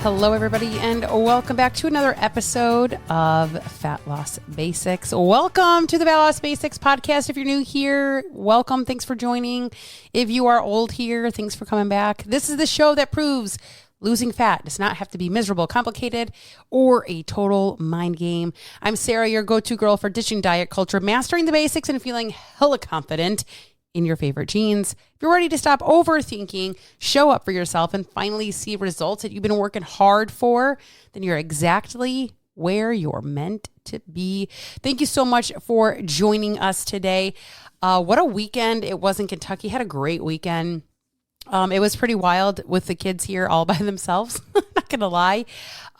Hello, everybody, and welcome back to another episode of Fat Loss Basics. Welcome to the Fat Loss Basics podcast. If you're new here, welcome. Thanks for joining. If you are old here, thanks for coming back. This is the show that proves losing fat does not have to be miserable, complicated, or a total mind game. I'm Sarah, your go-to girl for ditching diet culture, mastering the basics, and feeling hella confident in your favorite jeans. If you're ready to stop overthinking, show up for yourself, and finally see results that you've been working hard for, then you're exactly where you're meant to be. Thank you so much for joining us today. What a weekend it was in Kentucky. Had a great weekend. It was pretty wild with the kids here all by themselves. Not gonna lie.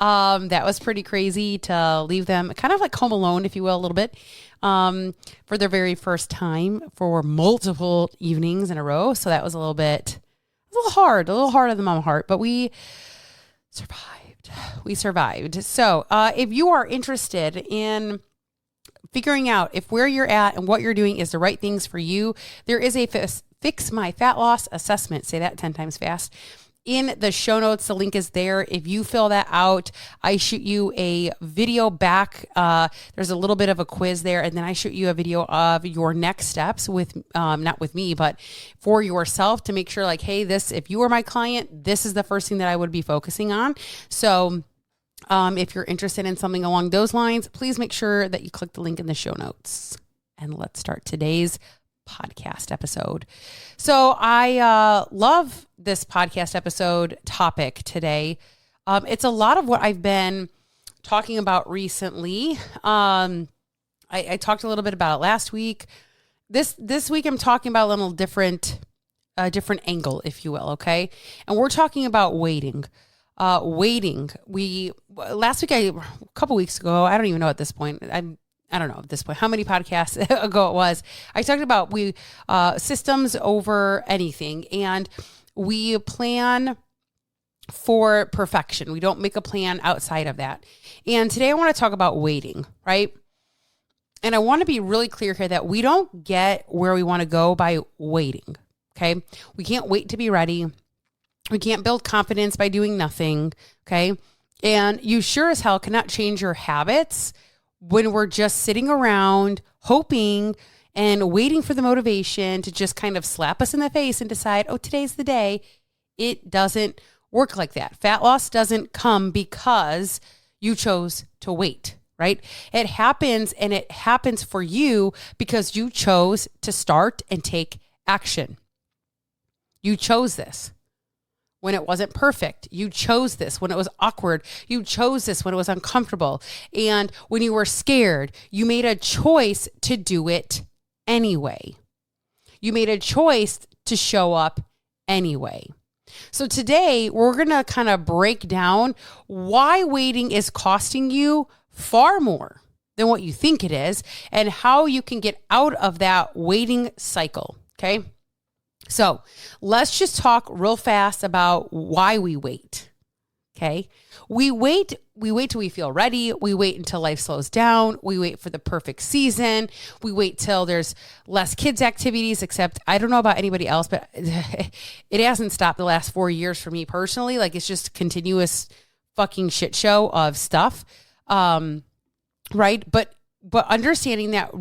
That was pretty crazy to leave them kind of like home alone, if you will, a little bit, for their very first time for multiple evenings in a row. So that was a little hard on the mom heart, but we survived. So, if you are interested in figuring out if where you're at and what you're doing is the right things for you, there is a Fix My Fat Loss Assessment. Say that 10 times fast. In the show notes, the link is there. If you fill that out, I shoot you a video back. There's a little bit of a quiz there, and then I shoot you a video of your next steps with, not with me, but for yourself to make sure like, hey, if you were my client, this is the first thing that I would be focusing on. So if you're interested in something along those lines, please make sure that you click the link in the show notes. And let's start today's podcast episode. So I love this podcast episode topic today. It's a lot of what I've been talking about recently. I talked a little bit about it last week. This week I'm talking about a little different angle, if you will. Okay. And we're talking about waiting. Last week, a couple weeks ago, I don't even know at this point, I don't know at this point how many podcasts ago it was. I talked about systems over anything, and we plan for perfection. We don't make a plan outside of that. And today I want to talk about waiting, right? And I want to be really clear here that we don't get where we want to go by waiting. Okay. We can't wait to be ready. We can't build confidence by doing nothing. Okay. And you sure as hell cannot change your habits when we're just sitting around hoping and waiting for the motivation to just kind of slap us in the face and decide, oh, today's the day. It doesn't work like that. Fat loss doesn't come because you chose to wait, right? It happens, and it happens for you because you chose to start and take action. You chose this when it wasn't perfect. You chose this when it was awkward. You chose this when it was uncomfortable. And when you were scared, you made a choice to do it anyway. You made a choice to show up anyway. So today we're going to kind of break down why waiting is costing you far more than what you think it is, and how you can get out of that waiting cycle. Okay. So let's just talk real fast about why we wait. Okay. We wait till we feel ready. We wait until life slows down. We wait for the perfect season. We wait till there's less kids activities, except I don't know about anybody else, but it hasn't stopped the last 4 years for me personally. Like, it's just continuous fucking shit show of stuff. Right. But understanding that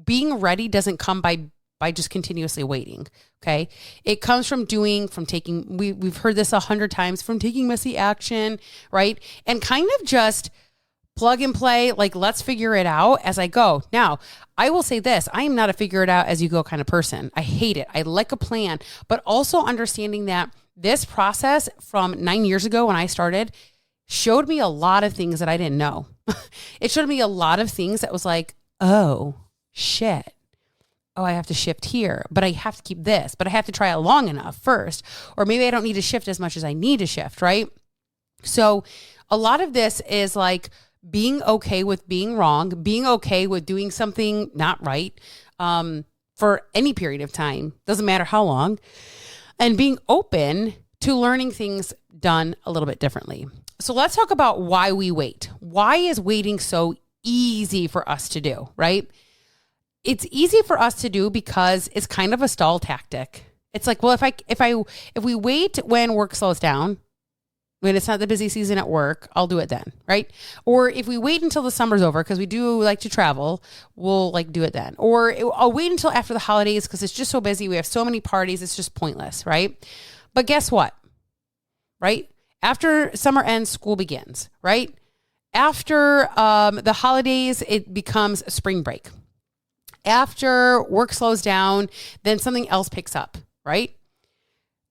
being ready doesn't come by just continuously waiting. Okay. It comes from taking, we've heard this 100 times, from taking messy action, right? And kind of just plug and play, like, let's figure it out as I go. Now, I will say this, I am not a figure it out as you go kind of person. I hate it. I like a plan, but also understanding that this process from 9 years ago when I started showed me a lot of things that I didn't know. It showed me a lot of things that was like, oh shit. Oh, I have to shift here, but I have to keep this, but I have to try it long enough first. Or maybe I don't need to shift as much as I need to shift, right? So a lot of this is like being okay with being wrong, being okay with doing something not right for any period of time, doesn't matter how long, and being open to learning things done a little bit differently. So let's talk about why we wait. Why is waiting so easy for us to do, right? It's easy for us to do because it's kind of a stall tactic. It's like, well, if we wait when work slows down, When it's not the busy season at work, I'll do it then, right? Or if we wait until the summer's over, because we do like to travel, we'll like do it then. Or I'll wait until after the holidays because it's just so busy. We have so many parties. It's just pointless, right? But guess what, right? After summer ends, school begins, right? After the holidays, it becomes spring break. After work slows down, then something else picks up, right?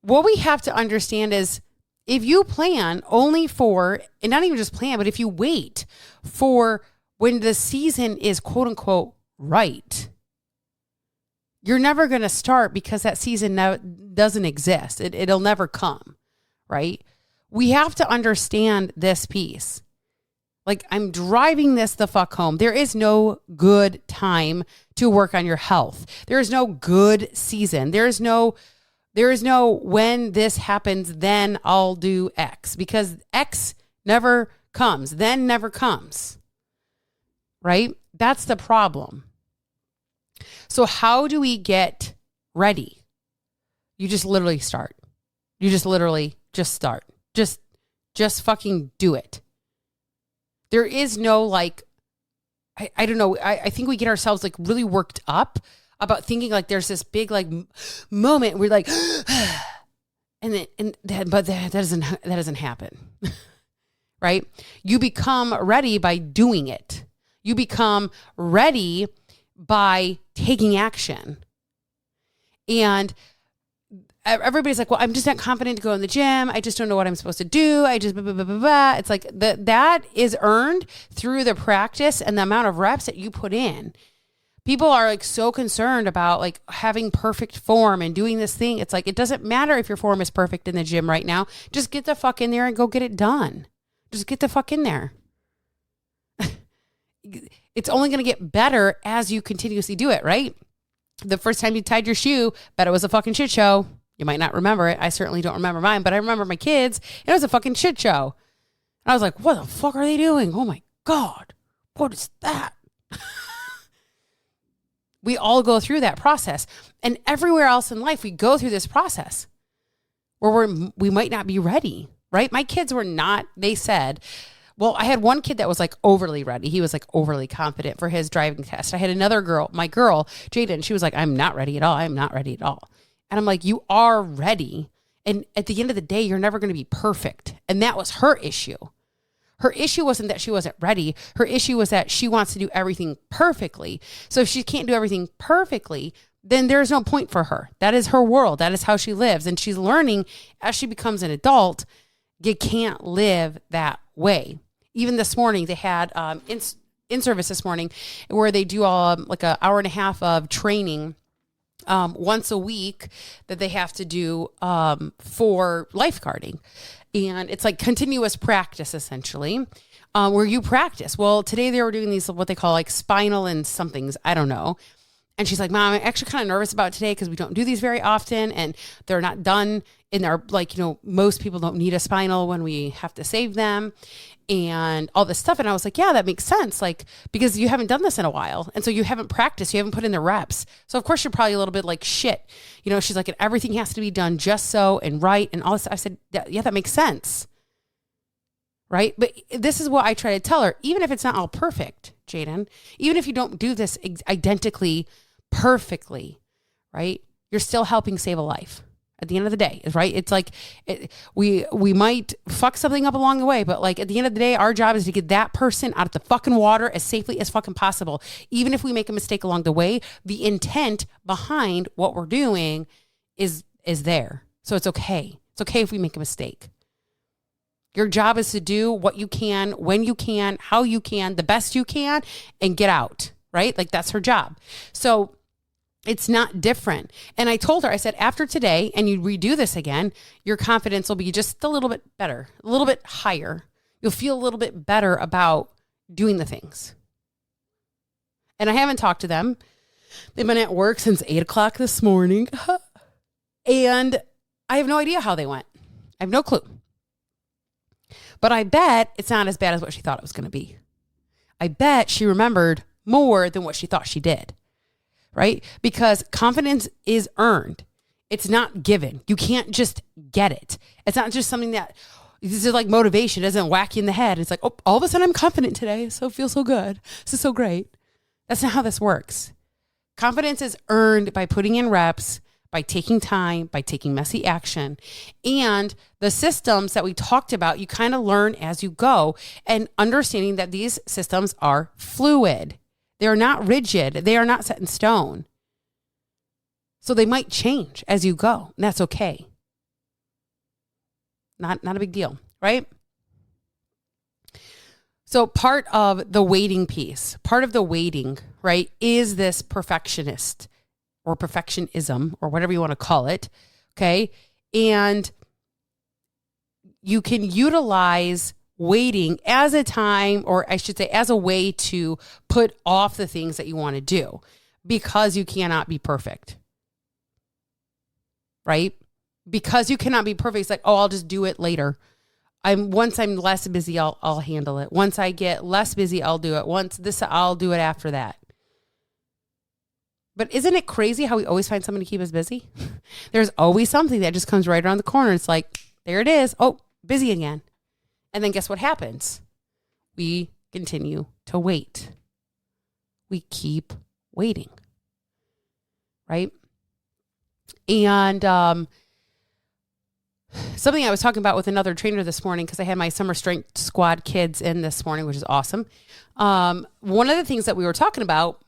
What we have to understand is, if you plan only for, and not even just plan, but if you wait for when the season is quote unquote right, you're never going to start because that season doesn't exist. It'll never come, right? We have to understand this piece. Like, I'm driving this the fuck home. There is no good time to work on your health. There is no good season. There is no when this happens, then I'll do X, because X never comes, then never comes, right? That's the problem. So how do we get ready? You just literally start. You just literally just start. Just fucking do it. There is no like, I don't know. I think we get ourselves like really worked up about thinking like there's this big like moment where we're like, but that doesn't happen, right? You become ready by doing it. You become ready by taking action. And everybody's like, well, I'm just not confident to go in the gym. I just don't know what I'm supposed to do. I just, blah, blah, blah, blah, blah. It's like that is earned through the practice and the amount of reps that you put in. People are like so concerned about like having perfect form and doing this thing. It's like, it doesn't matter if your form is perfect in the gym right now. Just get the fuck in there and go get it done. Just get the fuck in there. It's only going to get better as you continuously do it, right? The first time you tied your shoe, bet it was a fucking shit show. You might not remember it. I certainly don't remember mine, but I remember my kids. It was a fucking shit show. And I was like, what the fuck are they doing? Oh my God. What is that? We all go through that process. And everywhere else in life, we go through this process where we might not be ready, right? My kids were not, they said, well, I had one kid that was like overly ready. He was like overly confident for his driving test. I had another girl, my girl, Jaden, she was like, I'm not ready at all. I'm not ready at all. And I'm like, you are ready. And at the end of the day, you're never going to be perfect. And that was her issue. Her issue wasn't that she wasn't ready. Her issue was that she wants to do everything perfectly. So if she can't do everything perfectly, then there's no point for her. That is her world. That is how she lives. And she's learning as she becomes an adult, you can't live that way. Even this morning, they had in-service this morning where they do like an hour and a half of training once a week that they have to do for lifeguarding. And it's like continuous practice, essentially, where you practice. Well, today they were doing these, what they call like spinal and somethings. I don't know. And she's like, Mom, I'm actually kind of nervous about today because we don't do these very often. And they're not done in their, like, you know, most people don't need a spinal when we have to save them and all this stuff. And I was like, yeah, that makes sense. Like, because you haven't done this in a while. And so you haven't practiced, you haven't put in the reps. So of course you're probably a little bit like shit. You know, she's like, and everything has to be done just so and right. And all this. I said, yeah, that makes sense. Right. But this is what I try to tell her, even if it's not all perfect, Jaden, even if you don't do this identically perfectly, right? You're still helping save a life at the end of the day, right? It's like we might fuck something up along the way, but like at the end of the day, our job is to get that person out of the fucking water as safely as fucking possible. Even if we make a mistake along the way, the intent behind what we're doing is there. So it's okay. It's okay if we make a mistake. Your job is to do what you can, when you can, how you can, the best you can, and get out, right? Like that's her job. So it's not different. And I told her, I said, after today, and you redo this again, your confidence will be just a little bit better, a little bit higher. You'll feel a little bit better about doing the things. And I haven't talked to them. They've been at work since 8:00 this morning. And I have no idea how they went. I have no clue. But I bet it's not as bad as what she thought it was going to be. I bet she remembered more than what she thought she did, right? Because confidence is earned. It's not given. You can't just get it. It's not just something that This is like motivation. It doesn't whack you in the head. It's like, oh, all of a sudden I'm confident today. So it feels so good. This is so great. That's not how this works. Confidence is earned by putting in reps, by taking time, by taking messy action. And the systems that we talked about, you kind of learn as you go, and understanding that these systems are fluid. They are not rigid. They are not set in stone. So they might change as you go, and that's okay. Not a big deal, right? So part of the waiting piece, right, is this perfectionist or perfectionism or whatever you want to call it, okay? And you can utilize waiting as a time, or I should say as a way to put off the things that you want to do because you cannot be perfect, right? Because you cannot be perfect. It's like, oh, I'll just do it later. Once I'm less busy, I'll handle it. Once I get less busy, I'll do it. I'll do it after that. But isn't it crazy how we always find something to keep us busy? There's always something that just comes right around the corner. It's like, there it is. Oh, busy again. And then guess what happens? We continue to wait. We keep waiting. Right? And something I was talking about with another trainer this morning, because I had my summer strength squad kids in this morning, which is awesome. One of the things that we were talking about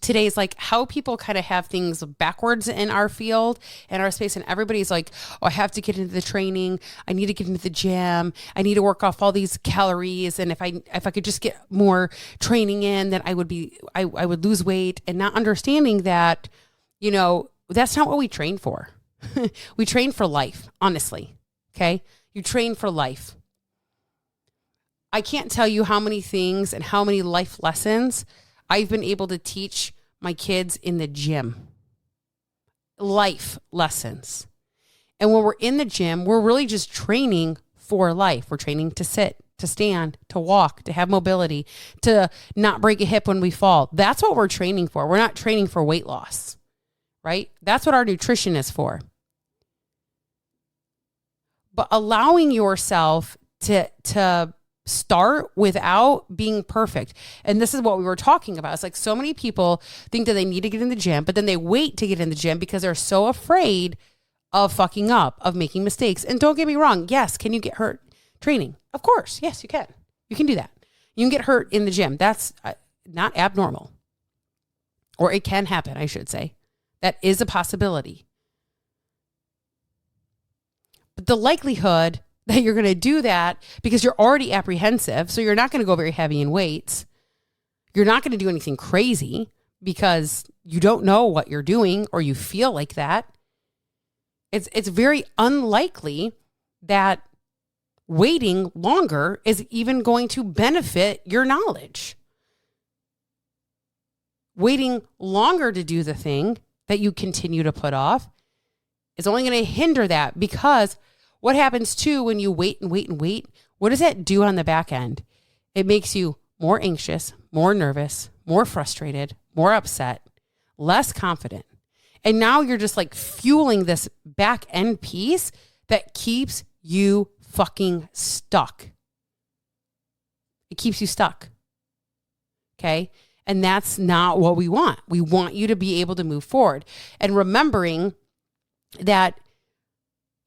today is like how people kind of have things backwards in our field and our space. And everybody's like, oh, I have to get into the training. I need to get into the gym. I need to work off all these calories. And if I could just get more training in, then I would lose weight, and not understanding that, that's not what we train for. We train for life, honestly. Okay. You train for life. I can't tell you how many things and how many life lessons I've been able to teach my kids in the gym. Life lessons. And when we're in the gym, we're really just training for life. We're training to sit, to stand, to walk, to have mobility, to not break a hip when we fall. That's what we're training for. We're not training for weight loss, right? That's what our nutrition is for. But allowing yourself to start without being perfect. And this is what we were talking about. It's like so many people think that they need to get in the gym, but then they wait to get in the gym because they're so afraid of fucking up, of making mistakes. And don't get me wrong. Yes. Can you get hurt training? Of course. Yes, you can. You can do that. You can get hurt in the gym. That's not abnormal. Or it can happen, I should say. That is a possibility. But the likelihood that you're going to do that because you're already apprehensive, so you're not going to go very heavy in weights. You're not going to do anything crazy because you don't know what you're doing or you feel like that. It's very unlikely that waiting longer is even going to benefit your knowledge. Waiting longer to do the thing that you continue to put off is only going to hinder that, because what happens too when you wait and wait and wait, what does that do on the back end? It makes you more anxious, more nervous, more frustrated, more upset, less confident. And now you're just like fueling this back end piece that keeps you fucking stuck. It keeps you stuck. Okay? And that's not what we want. We want you to be able to move forward. And remembering that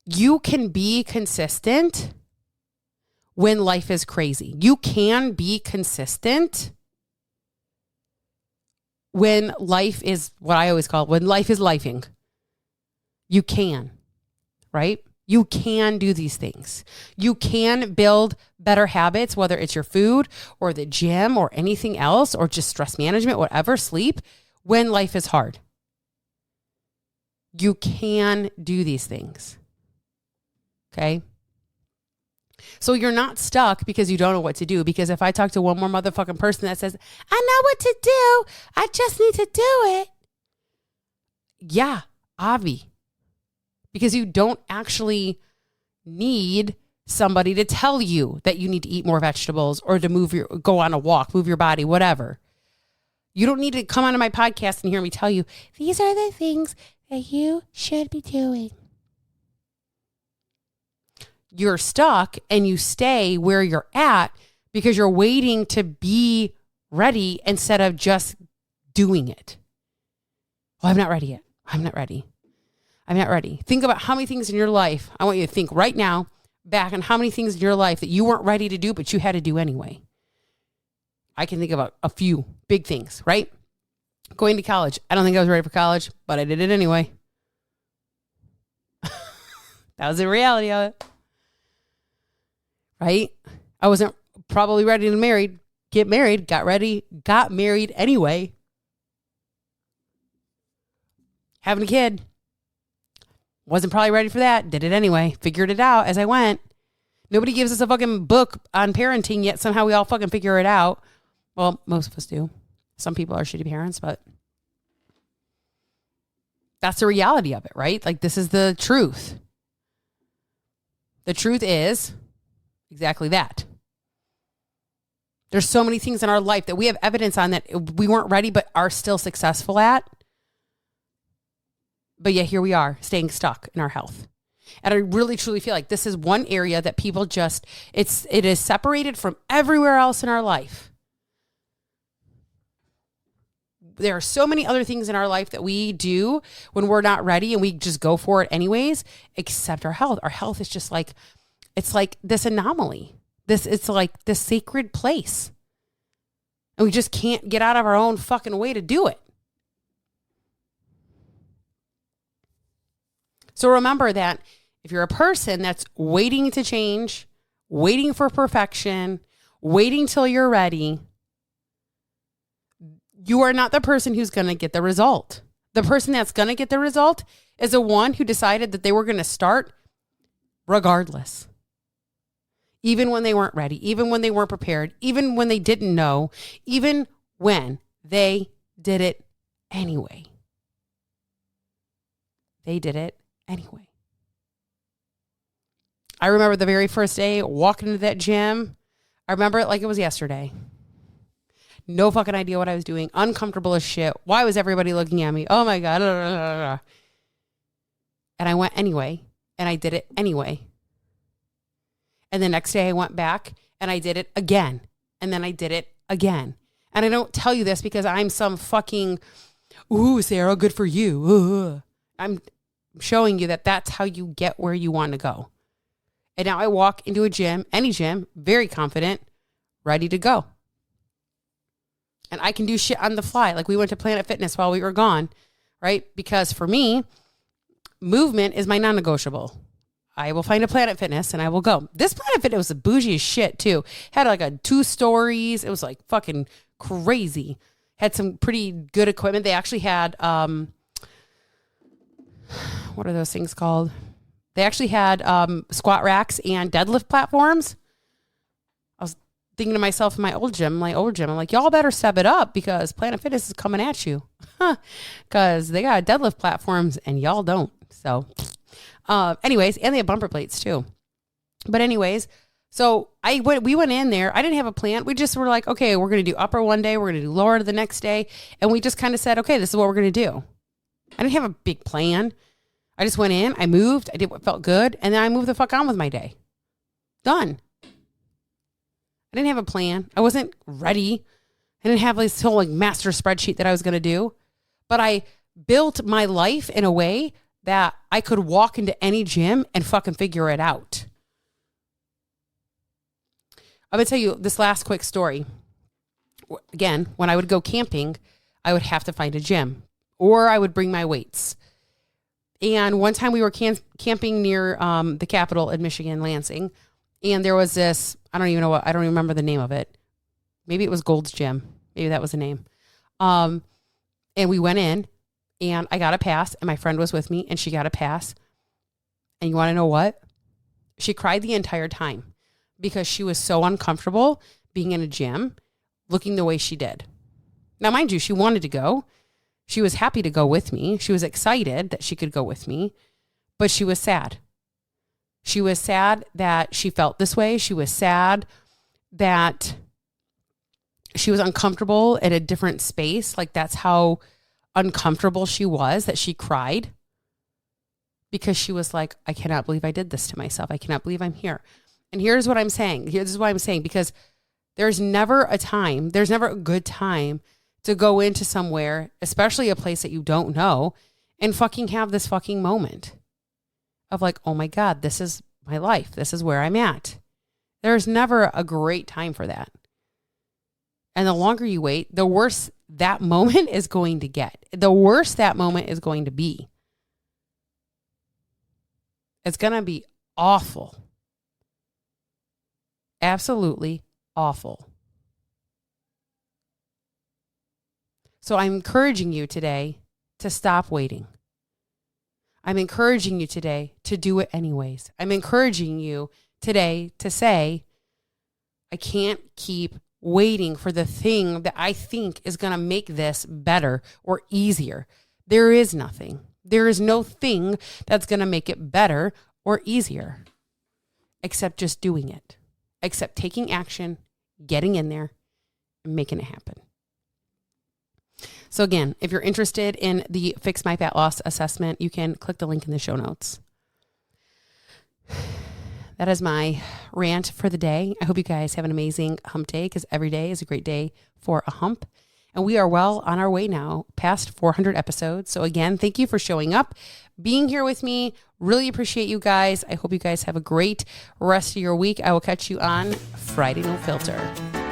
you can be consistent when life is crazy. You can be consistent when life is what I always call when life is lifing. You can, right? You can do these things. You can build better habits, whether it's your food or the gym or anything else, or just stress management, whatever, sleep, when life is hard. You can do these things. Okay? So you're not stuck because you don't know what to do. Because if I talk to one more motherfucking person that says, I know what to do, I just need to do it. Yeah, Avi. Because you don't actually need somebody to tell you that you need to eat more vegetables or to go on a walk, move your body, whatever. You don't need to come onto my podcast and hear me tell you, these are the things that you should be doing. you're stuck and you stay where you're at because you're waiting to be ready instead of just doing it. Oh, I'm not ready yet. I'm not ready. I'm not ready. Think about how many things in your life. I want you to think right now back on how many things in your life that you weren't ready to do, but you had to do anyway. I can think about a few big things, right? Going to college. I don't think I was ready for college, but I did it anyway. That was the reality of it. Right? I wasn't probably ready to get married, got married anyway. Having a kid. Wasn't probably ready for that. Did it anyway. Figured it out as I went. Nobody gives us a fucking book on parenting, yet somehow we all fucking figure it out. Well, most of us do. Some people are shitty parents, but that's the reality of it, right? Like, this is the truth. The truth is exactly that. There's so many things in our life that we have evidence on that we weren't ready, but are still successful at. But yet here we are staying stuck in our health. And I really, truly feel like this is one area that people just, it is separated from everywhere else in our life. There are so many other things in our life that we do when we're not ready and we just go for it anyways, except our health. Our health is just like, it's like this anomaly. It's like this sacred place. And we just can't get out of our own fucking way to do it. So remember that if you're a person that's waiting to change, waiting for perfection, waiting till you're ready, you are not the person who's going to get the result. The person that's going to get the result is the one who decided that they were going to start regardless. Even when they weren't ready, even when they weren't prepared, even when they didn't know, even when they did it anyway. They did it anyway. I remember the very first day walking into that gym. I remember it like it was yesterday. No fucking idea what I was doing. Uncomfortable as shit. Why was everybody looking at me? Oh my God. And I went anyway. And I did it anyway. And the next day I went back and I did it again. And then I did it again. And I don't tell you this because I'm some fucking, ooh, Sarah, good for you. Ooh. I'm showing you that that's how you get where you want to go. And now I walk into a gym, any gym, very confident, ready to go. And I can do shit on the fly. Like we went to Planet Fitness while we were gone, right? Because for me, movement is my non-negotiable. I will find a Planet Fitness and I will go. This Planet Fitness was a bougie as shit too. Had like a 2 stories. It was like fucking crazy. Had some pretty good equipment. They actually had, what are those things called? They actually had squat racks and deadlift platforms. I was thinking to myself in my old gym, I'm like, y'all better step it up because Planet Fitness is coming at you. Because they got deadlift platforms and y'all don't. So anyways, and they have bumper plates too. But anyways, so we went in there. I didn't have a plan. We just were like, okay, we're going to do upper one day. We're going to do lower the next day. And we just kind of said, okay, this is what we're going to do. I didn't have a big plan. I just went in, I moved, I did what felt good, and then I moved the fuck on with my day. Done. I didn't have a plan. I wasn't ready. I didn't have this whole like master spreadsheet that I was going to do. But I built my life in a way that I could walk into any gym and fucking figure it out. I'm going to tell you this last quick story. Again, when I would go camping, I would have to find a gym or I would bring my weights. And one time we were camping near the Capitol in Michigan, Lansing. And there was this, I don't even remember the name of it. Maybe it was Gold's Gym. Maybe that was the name. And we went in and I got a pass and my friend was with me and she got a pass. And you want to know what? She cried the entire time because she was so uncomfortable being in a gym looking the way she did. Now, mind you, she wanted to go. She was happy to go with me. She was excited that she could go with me, but she was sad. She was sad that she felt this way. She was sad that she was uncomfortable at a different space. Like that's how uncomfortable she was that she cried because she was like, I cannot believe I did this to myself. I cannot believe I'm here. And here's what I'm saying. This is what I'm saying, because there's never a good time to go into somewhere, especially a place that you don't know, and fucking have this fucking moment of like, oh my God, this is my life. This is where I'm at. There's never a great time for that. And the longer you wait, the worse that moment is going to get. The worse that moment is going to be. It's going to be awful. Absolutely awful. So I'm encouraging you today to stop waiting. I'm encouraging you today to do it anyways. I'm encouraging you today to say, I can't keep waiting for the thing that I think is going to make this better or easier. There is nothing. There is no thing that's going to make it better or easier except just doing it, except taking action, getting in there, and making it happen. So again, if you're interested in the Fix My Fat Loss assessment, you can click the link in the show notes. That is my rant for the day. I hope you guys have an amazing hump day, because every day is a great day for a hump. And we are well on our way now, past 400 episodes. So again, thank you for showing up, being here with me. Really appreciate you guys. I hope you guys have a great rest of your week. I will catch you on Friday No Filter.